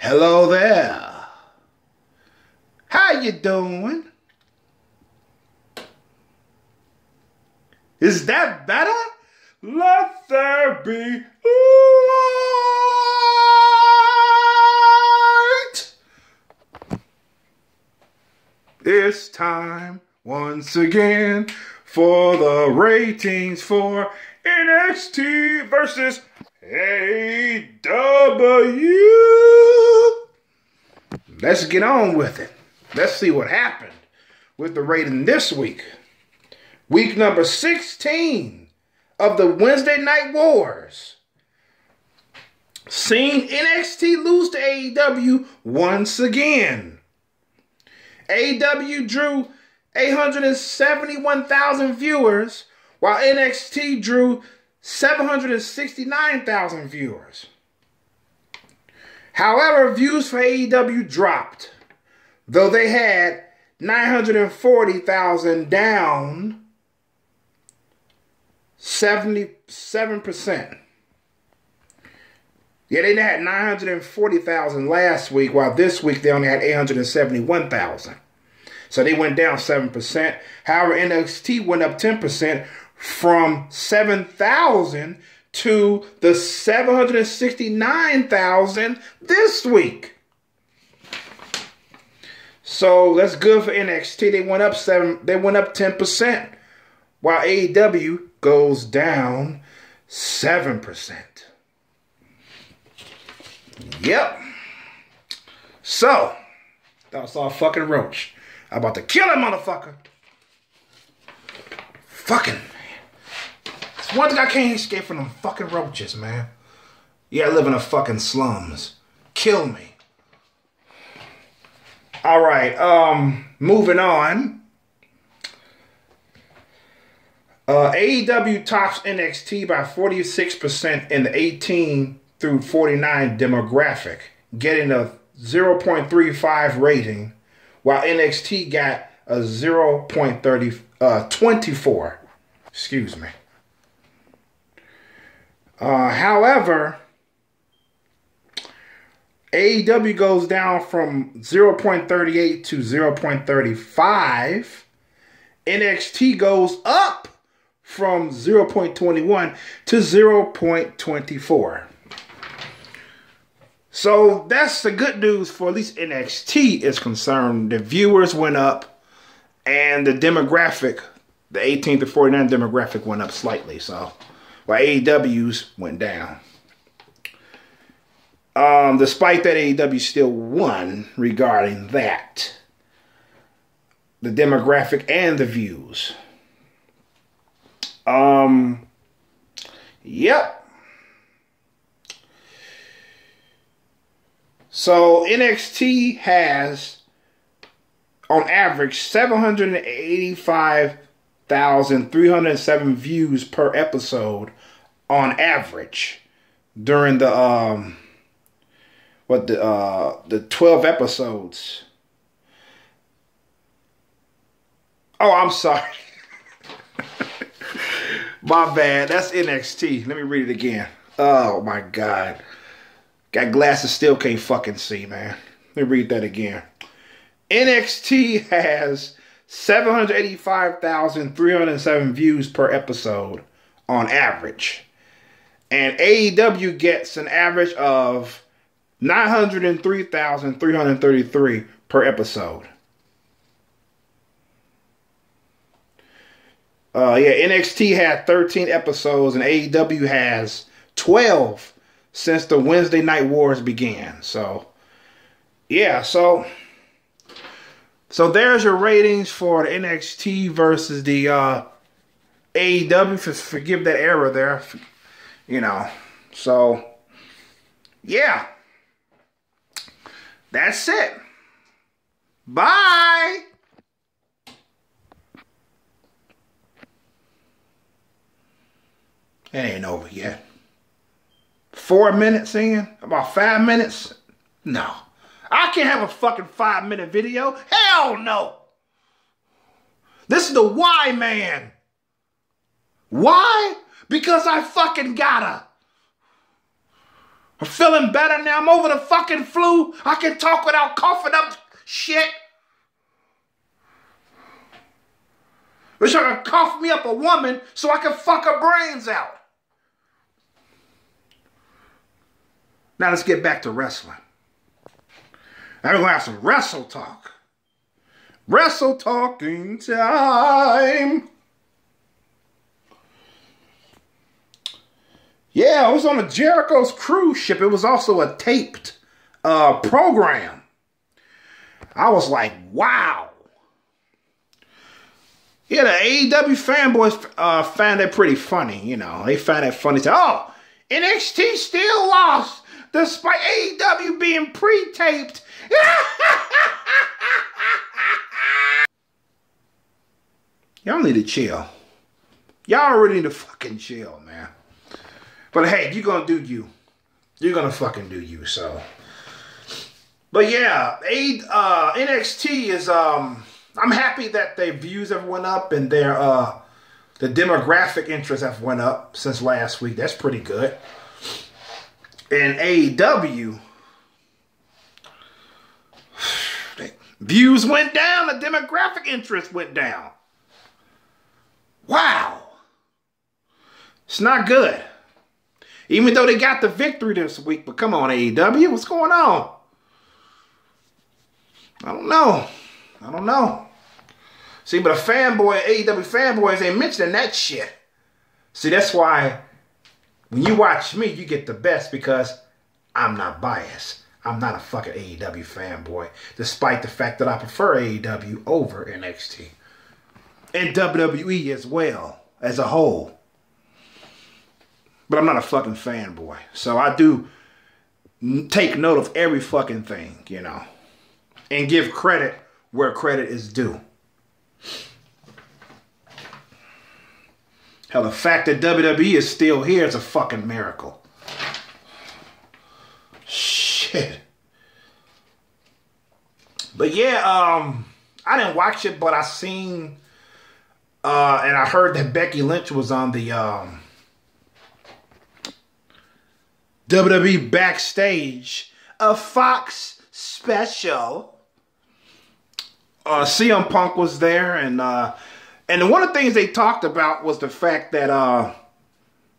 Hello there. How you doing? Is that better? Let there be light. It's time once again for the ratings for NXT versus AEW. Let's get on with it. Let's see what happened with the rating this week. Week number 16 of the Wednesday Night Wars. Seen NXT lose to AEW once again. AEW drew 871,000 viewers, while NXT drew 769,000 viewers. However, views for AEW dropped, though they had 940,000, down 77%. Yeah, they had 940,000 last week, while this week they only had 871,000. So they went down 7%. However, NXT went up 10% from 7,000 to the 769,000 this week. So that's good for NXT. They went up 10%, while AEW goes down 7%. Yep. So that was all fucking Roach. I'm about to kill that motherfucker. Fucking man. It's one thing I can't escape from them fucking roaches, man. Yeah, I live in the fucking slums. Kill me. Alright, moving on. AEW tops NXT by 46% in the 18 through 49 demographic, getting a 0.35 rating, while NXT got a 0.24. Excuse me. However, AEW goes down from 0.38 to 0.35. NXT goes up from 0.21 to 0.24. So that's the good news for at least NXT is concerned. The viewers went up and the demographic, the 18 to 49 demographic went up slightly. So while AEW's went down. Despite that, AEW still won regarding that. The demographic and the views. Yep. So NXT has, on average, 785,307 views per episode on average during the 12 episodes. Oh, I'm sorry. My bad. That's NXT. Let me read it again. Oh my God. Got glasses, still can't fucking see, man. Let me read that again. NXT has 785,307 views per episode on average. And AEW gets an average of 903,333 per episode. NXT had 13 episodes and AEW has 12 since the Wednesday Night Wars began. So, yeah, so there's your ratings for the NXT versus the AEW. Forgive that error there, you know. So, yeah, that's it. Bye. It ain't over yet. 4 minutes in? About 5 minutes? No. I can't have a fucking 5-minute video. Hell no. This is the why man. Why? Because I fucking gotta. I'm feeling better now. I'm over the fucking flu. I can talk without coughing up shit. They're trying to cough me up a woman so I can fuck her brains out. Now let's get back to wrestling. Now we're going to have some wrestle talk. Wrestle talking time. Yeah, I was on a Jericho's cruise ship. It was also a taped program. I was like, wow. Yeah, the AEW fanboys found it pretty funny. You know, they found it funny. Oh, NXT still lost despite AEW being pre-taped. Y'all need to chill. Y'all really need to fucking chill, man. But hey, you're gonna do you. You're gonna fucking do you, so. But yeah, NXT is, I'm happy that their views have went up and their, the demographic interest have went up since last week. That's pretty good. And AEW, views went down, the demographic interest went down. Wow. It's not good. Even though they got the victory this week, but come on, AEW, what's going on? I don't know. See, but AEW fanboys ain't mentioning that shit. See, that's why when you watch me, you get the best because I'm not biased. I'm not a fucking AEW fanboy, despite the fact that I prefer AEW over NXT. And WWE as well, as a whole. But I'm not a fucking fanboy. So I do take note of every fucking thing, you know. And give credit where credit is due. Hell, the fact that WWE is still here is a fucking miracle. Shit. But yeah, I didn't watch it, but I seen, and I heard that Becky Lynch was on the WWE Backstage, a Fox special. CM Punk was there, and one of the things they talked about was the fact that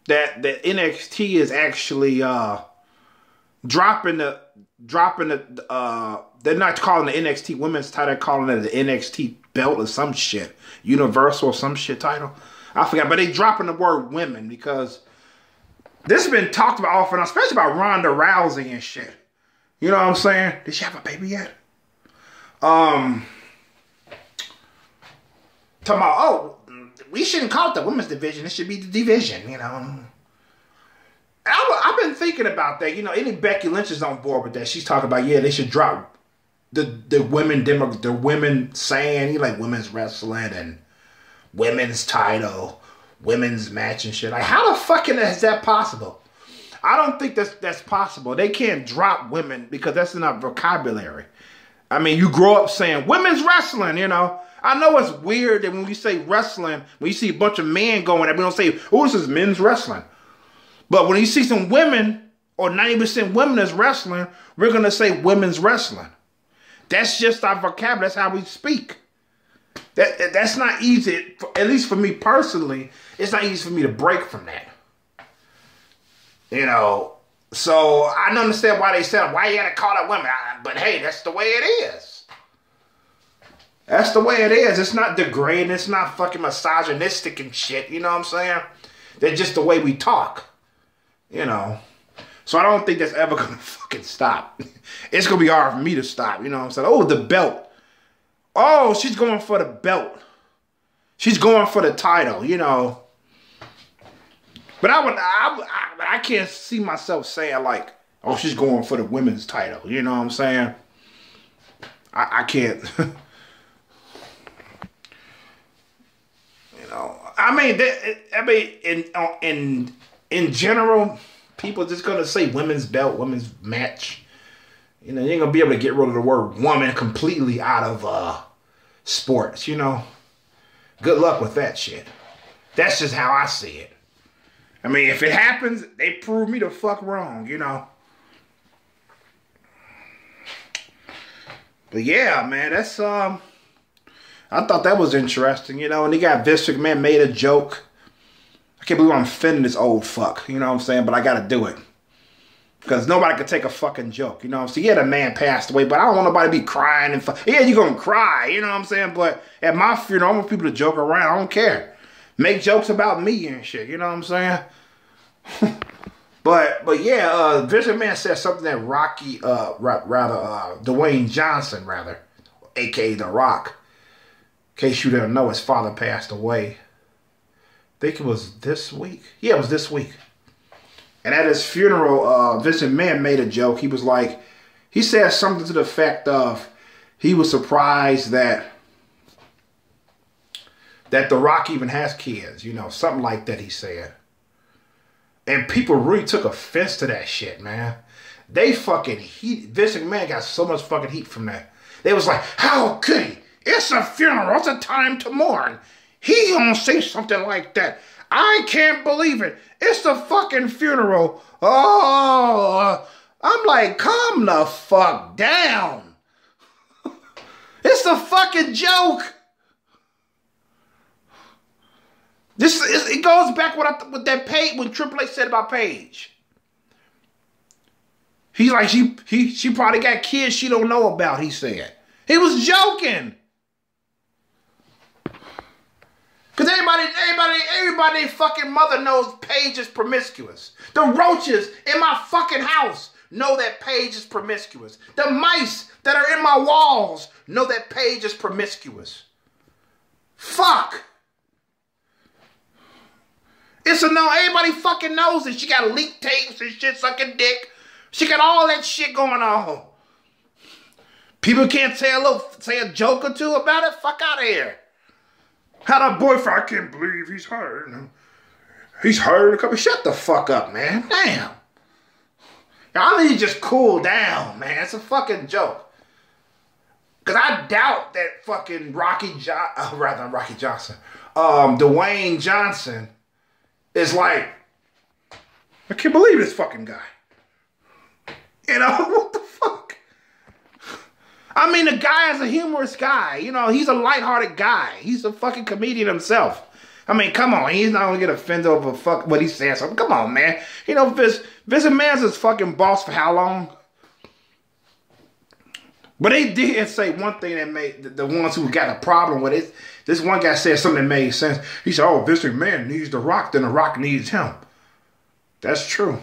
that NXT is actually dropping the they're not calling the NXT women's title, they're calling it the NXT belt or some shit, Universal or some shit title. I forgot, but they dropping the word women because this has been talked about often, especially about Ronda Rousey and shit. You know what I'm saying? Did she have a baby yet? Talking about, oh, we shouldn't call it the women's division. It should be the division, you know. I've been thinking about that. You know, any Becky Lynch is on board with that. She's talking about, yeah, they should drop the women saying, you like women's wrestling and women's title, women's match and shit. Like, how the fucking is that possible? I don't think that's possible. They can't drop women because that's not vocabulary. I mean, you grow up saying women's wrestling, you know. I know it's weird that when we say wrestling, when you see a bunch of men going there, we don't say, oh, this is men's wrestling. But when you see some women, or 90% women that's wrestling, we're going to say women's wrestling. That's just our vocabulary. That's how we speak. That's not easy, at least for me personally. It's not easy for me to break from that. You know, so I don't understand why they said, why you got to call it women? But hey, that's the way it is. That's the way it is. It's not degrading. It's not fucking misogynistic and shit. You know what I'm saying? They're just the way we talk. You know. So I don't think that's ever going to fucking stop. It's going to be hard for me to stop. You know what I'm saying? Oh, the belt. Oh, she's going for the belt. She's going for the title, you know. But I can't see myself saying like, oh, she's going for the women's title. You know what I'm saying? I can't. You know, I mean, in general, people just gonna say women's belt, women's match. You know, you ain't gonna be able to get rid of the word woman completely out of sports. You know, good luck with that shit. That's just how I see it. I mean, if it happens, they prove me the fuck wrong. You know, But yeah, man, that's I thought that was interesting, you know. And he got Vince McMahon made a joke. I can't believe I'm offending this old fuck, you know what I'm saying? But I gotta do it. Because nobody could take a fucking joke, you know what I'm saying? Yeah, the man passed away, but I don't want nobody to be crying and yeah, you're gonna cry, you know what I'm saying? But at my funeral, I want people to joke around. I don't care. Make jokes about me and shit, you know what I'm saying? But yeah, Vince McMahon said something that Dwayne Johnson, aka The Rock. In case you didn't know, his father passed away. I think it was this week. Yeah, it was this week. And at his funeral, Vince McMahon made a joke. He was like, he said something to the effect of, he was surprised that The Rock even has kids, you know, something like that he said. And people really took offense to that shit, man. They fucking Vince McMahon got so much fucking heat from that. They was like, how could he? It's a funeral. It's a time to mourn. He gonna say something like that. I can't believe it. It's the fucking funeral. Oh, I'm like, calm the fuck down. It's a fucking joke. It goes back with that Paige, when Triple H said about Paige. He's like, she probably got kids she don't know about, he said. He was joking. Because everybody fucking mother knows Paige is promiscuous. The roaches in my fucking house know that Paige is promiscuous. The mice that are in my walls know that Paige is promiscuous. Fuck. It's a no. Everybody fucking knows it. She got leak tapes and shit, sucking dick. She got all that shit going on. People can't say a joke or two about it. Fuck out of here. Had a boyfriend. I can't believe he's hurt. He's hurt. Shut the fuck up, man. Damn. Y'all need to just cool down, man. It's a fucking joke. Because I doubt that fucking Dwayne Johnson is like, I can't believe this fucking guy. You know, what the fuck? I mean, the guy is a humorous guy. You know, he's a lighthearted guy. He's a fucking comedian himself. I mean, come on. He's not going to get offended over fuck what he says. So, come on, man. You know, Vince McMahon's his fucking boss for how long? But they did say one thing that made the ones who got a problem with it. This one guy said something that made sense. He said, oh, Vince McMahon needs The Rock, then The Rock needs him. That's true.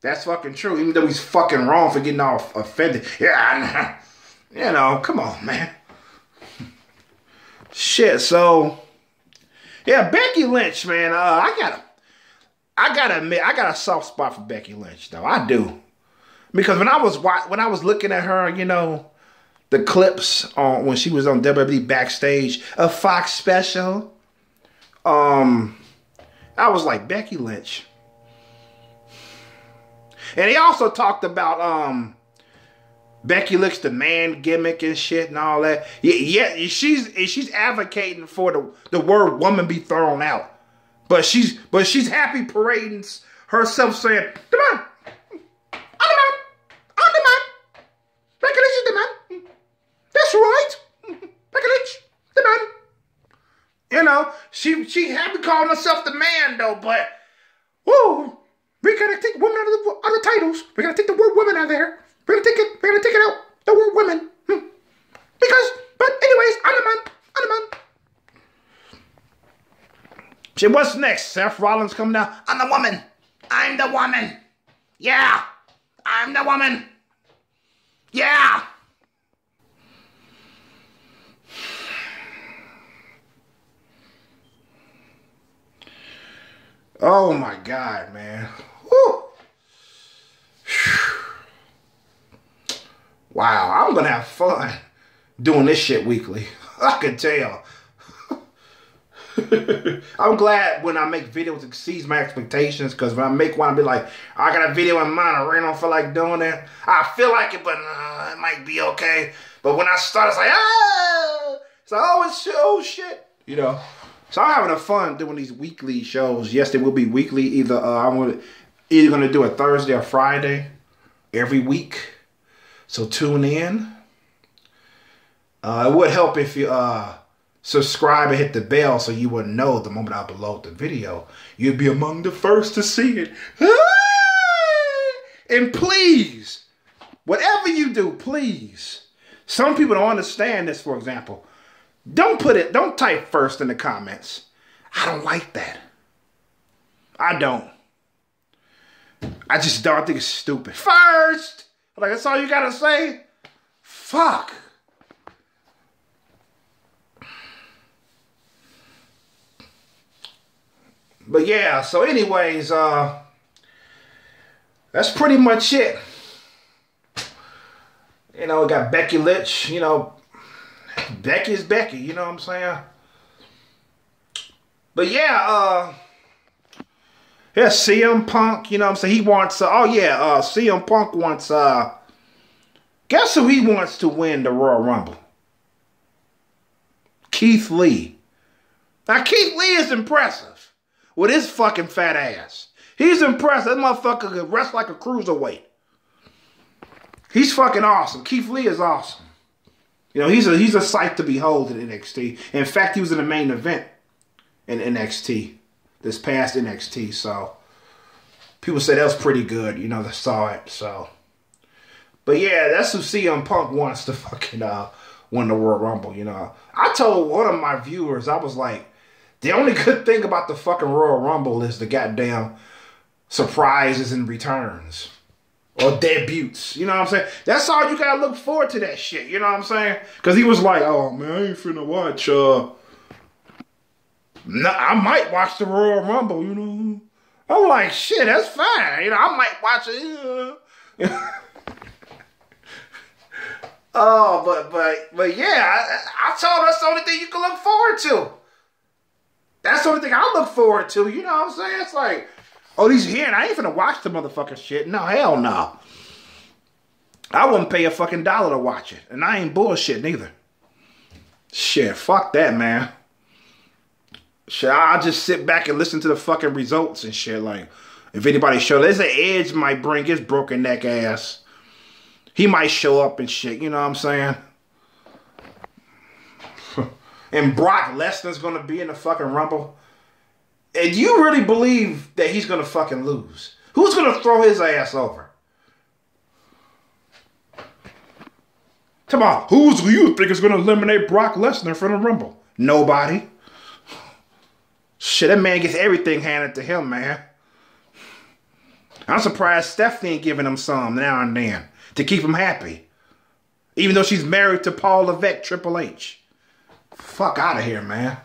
That's fucking true. Even though he's fucking wrong for getting all offended. Yeah, you know, come on, man. Shit, so, yeah, Becky Lynch, man. I gotta admit, I got a soft spot for Becky Lynch, though. I do. Because when I was looking at her, you know, the clips on when she was on WWE Backstage, a Fox special, I was like, Becky Lynch. And he also talked about Becky Lynch, the man gimmick and shit and all that. Yeah, she's advocating for the word woman be thrown out. But she's happy parading herself saying, the man, I'm the man. Becky Lynch is the man. That's right. Becky Lynch, the man. You know, she happy calling herself the man though, but woo. We gotta take women out of the titles. We gotta take the word women out of there. We're gonna take it out. The word women. But anyways, I'm the man. Shit, what's next? Seth Rollins coming down. I'm the woman. Yeah. I'm the woman. Yeah. Oh my God, man. Woo. Wow, I'm gonna have fun doing this shit weekly. I can tell. I'm glad when I make videos it exceeds my expectations, because when I make one, I'll be like, I got a video in mind, I really don't feel like doing it. I feel like it, but it might be okay. But when I start, it's like, it's like, oh shit, you know. So I'm having a fun doing these weekly shows. Yes, they will be weekly. Either I'm either gonna do a Thursday or Friday every week. So tune in. It would help if you subscribe and hit the bell so you would know the moment I upload the video. You'd be among the first to see it. And please, whatever you do, please. Some people don't understand this, for example. Don't type first in the comments. I don't like that. I don't. I just don't think it's stupid. First! Like, that's all you gotta say? Fuck. But yeah, so anyways, that's pretty much it. You know, we got Becky Lynch, you know, Becky is Becky, you know what I'm saying? But yeah, CM Punk, you know what I'm saying? He wants, CM Punk wants, guess who he wants to win the Royal Rumble? Keith Lee. Now, Keith Lee is impressive with his fucking fat ass. He's impressive. That motherfucker can wrestle like a cruiserweight. He's fucking awesome. Keith Lee is awesome. You know, he's a sight to behold in NXT. In fact, he was in the main event in NXT, this past NXT. So people said that was pretty good. You know, they saw it. So, but yeah, that's who CM Punk wants to fucking win the Royal Rumble. You know, I told one of my viewers, I was like, the only good thing about the fucking Royal Rumble is the goddamn surprises and returns. Or debuts. You know what I'm saying? That's all you gotta look forward to that shit. You know what I'm saying? Because he was like, oh man, I ain't finna watch. No, I might watch the Royal Rumble, you know. I'm like, shit, that's fine. You know, I might watch it. But yeah, I told her that's the only thing you can look forward to. That's the only thing I look forward to. You know what I'm saying? It's like, oh, he's here and I ain't finna watch the motherfucking shit. No, hell no. I wouldn't pay a fucking $1 to watch it. And I ain't bullshit neither. Shit, fuck that, man. Shit, I'll just sit back and listen to the fucking results and shit. Like, if anybody show, there's an Edge might bring his broken neck ass. He might show up and shit, you know what I'm saying? And Brock Lesnar's gonna be in the fucking Rumble. And you really believe that he's gonna fucking lose? Who's gonna throw his ass over? Come on, who you think is gonna eliminate Brock Lesnar from the Rumble? Nobody. Shit, that man gets everything handed to him, man. I'm surprised Stephanie ain't giving him some now and then to keep him happy. Even though she's married to Paul Levesque, Triple H. Fuck out of here, man.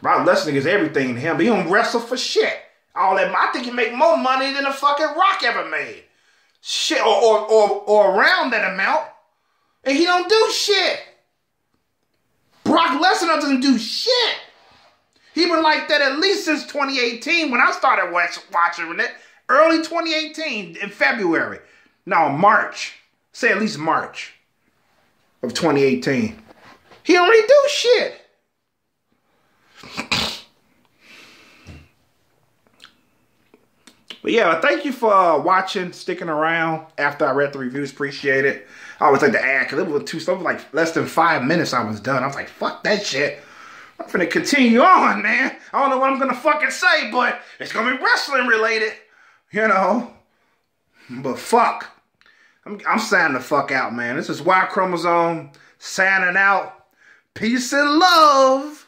Brock Lesnar gets everything to him, but he don't wrestle for shit. All that, I think he make more money than a fucking Rock ever made. Shit, or around that amount. And he don't do shit. Brock Lesnar doesn't do shit. He been like that at least since 2018 when I started watching it. Early 2018 in February. No, March. Say at least March of 2018. He don't really do shit. But yeah, thank you for watching, sticking around after I read the reviews. Appreciate it. I always like to add, because it was something like less than 5 minutes I was done. I was like, fuck that shit. I'm finna continue on, man. I don't know what I'm gonna fucking say, but it's gonna be wrestling related. You know. But fuck. I'm signing the fuck out, man. This is Y Chromosome signing out. Peace and love.